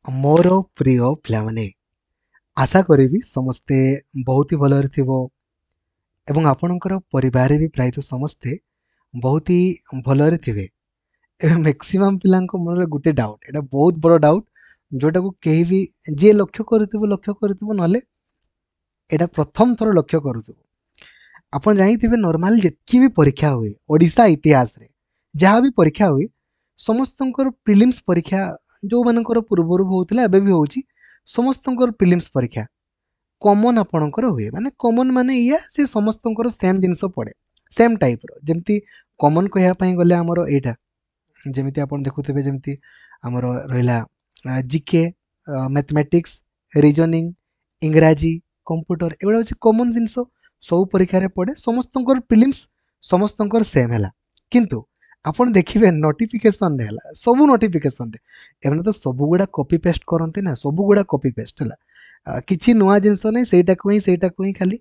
मोर प्रिय पिलामाने आशा करी समस्ते बहुत ही भलरे थिबो एवं आपणकर परिवार भी प्रायतः समस्ते बहुत ही भलरे थिबे। एवं मैक्सिमम पिलांको मन गोटे डाउट एटा बहुत बड़ डाउट जोटा को केही भी जे लक्ष्य करथिबो नले एटा प्रथम थर लक्ष्य करूथिबो। आपण जानिथिबे नॉर्मल जेतकी भी परीक्षा हुए ओडिशा इतिहास रे जहाँ भी परीक्षा हुए समस्तंकर प्रिलिम्स परीक्षा जो मानकर पूर्वरु होउथिला एबे भी होउची समस्तंकर प्रिलिम्स परीक्षा कॉमन आपणकर हुए माने कॉमन माने या से समस्तंकर सेम जिंस पड़े सेम टाइप रो जेमती कॉमन कहया पई गले हमरो एटा जेमिति आपण देखुथिबे जेमती हमरो रहिला जीके मैथमेटिक्स रीजनिंग इंग्राजी कंप्यूटर एबा होची कॉमन जिंस सब परीक्षा रे पड़े समस्तंकर प्रिलिम्स समस्तंकर सेम हैला किंतु आपण देखिबे नोटिफिकेशन रे हैला सब नोटिफिकेशन रे एमने तो सब गुडा कॉपी पेस्ट करंती ना सब गुडा कॉपी पेस्ट हैला किछि नुआ जिंस नै सेटा को ही खाली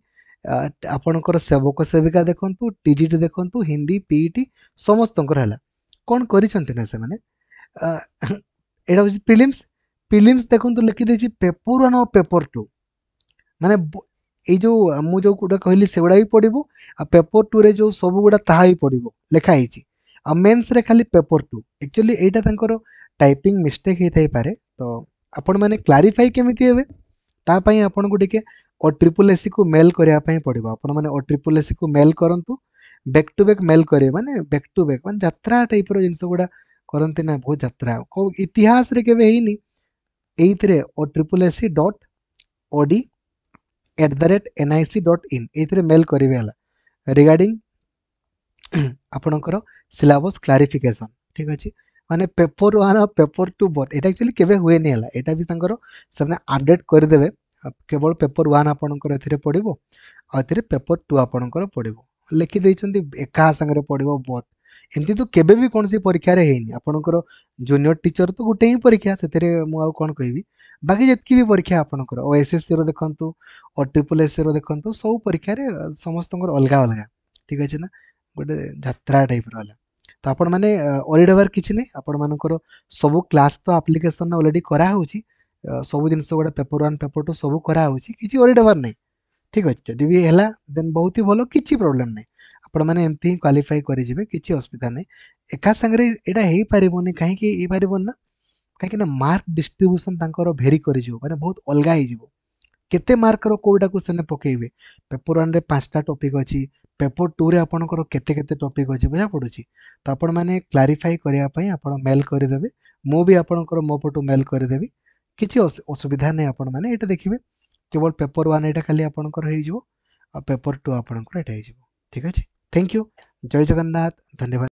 आपणकर सेवक सेविका देखंतु टीजीटी देखंतु हिंदी पीईटी समस्तंकर हैला कोन करिसंती ना से माने एडा होची प्रिलिम्स प्रिलिम्स देखंतु लिखि देछि पेपर 1 और पेपर 2 माने ए जो मु जो गुडा कहली सेगुडा भी पड़िबो आ पेपर 2 रे जो सब गुडा ताहा ही पड़िबो लेखा आइछि आ मेंस रे खाली पेपर 2 एक्चुअली एटा तांकर टाइपिंग मिस्टेक हे थाई पारे तो आपण माने क्लैरिफाई केमिति हेबे ता पई आपण को टिके ओ ट्रिपल एससी को मेल करिया पई पड़िबो आपण माने ओ ट्रिपल एससी को मेल करंतु बैक टू बैक मेल करे माने बैक टू बैक माने यात्रा टाइप रो जिंस गुडा करंती ना बहुत यात्रा को इतिहास रे केबे हेनी एइथरे ओ triple SC dot OD @nic.in एइथरे मेल करिवे हला रिगार्डिंग आपणकर सिलेबस क्लैरिफिकेशन ठीक अछि माने पेपर 1 और पेपर 2 बोथ एटा एक्चुअली केबे हुए नै हला एटा भी तांकर सबने अपडेट कर देबे केवल पेपर 1 आपणकर एथिरे पडिबो आ एथिरे पेपर 2 आपणकर पडिबो लिखि दैचंती एका संगरे पडिबो बोथ एमती तो केबे भी कोनसी परीक्षा रे हेनी आपणकर जूनियर टीचर तो गुटे ही परीक्षा सेतिरे मु आ कोन कहबी बाकी जेतकी भी परीक्षा आपणकर ओएसएससी रो देखंतु और ट्रिपल एससी रो देखंतु सब परीक्षा रे समस्तंकर अलगा अलगा ठीक अछि ना गोटे यात्रा टाइप रहला तो आपण माने ऑलरेडी हबार किछि नै आपण मानकर सब क्लास तो एप्लीकेशन ऑलरेडी करा होउची सब जिंस गोटे पेपर 1 पेपर 2 सब करा होउची किछि ऑलरेडी हबार नै ठीक अछि जदि भी हैला देन बहुत ही भलो किछि प्रॉब्लम नै आपण माने एमती क्वालिफाई करि जिवे किछि असुविधा नै एका संगरे एटा हेई पारिबोनी काहे कि ए पारिबोन ना काहे कि ना मार्क डिस्ट्रीब्यूशन तांकर भेरी करि जिवो माने बहुत अलगा हे जिवो केते मार्क रो कोडा को सेने पकेइबे पेपर 1 रे 5टा टॉपिक अछि पेपर 2 रे आपनकर केते केते टॉपिक अछि बुझा पडुछि तो आपण माने क्लैरिफाई करिया पई आपण मेल करि देबे मो भी आपनकर मो पटो मेल करि देबी किछि असुविधा नै आपण माने एटा देखिबे केवल पेपर 1 एटा खाली आपनकर हेइ जिवो आ पेपर 2 आपनकर एटा हेइ जिवो ठीक अछि थैंक यू जय जगन्नाथ धन्यवाद।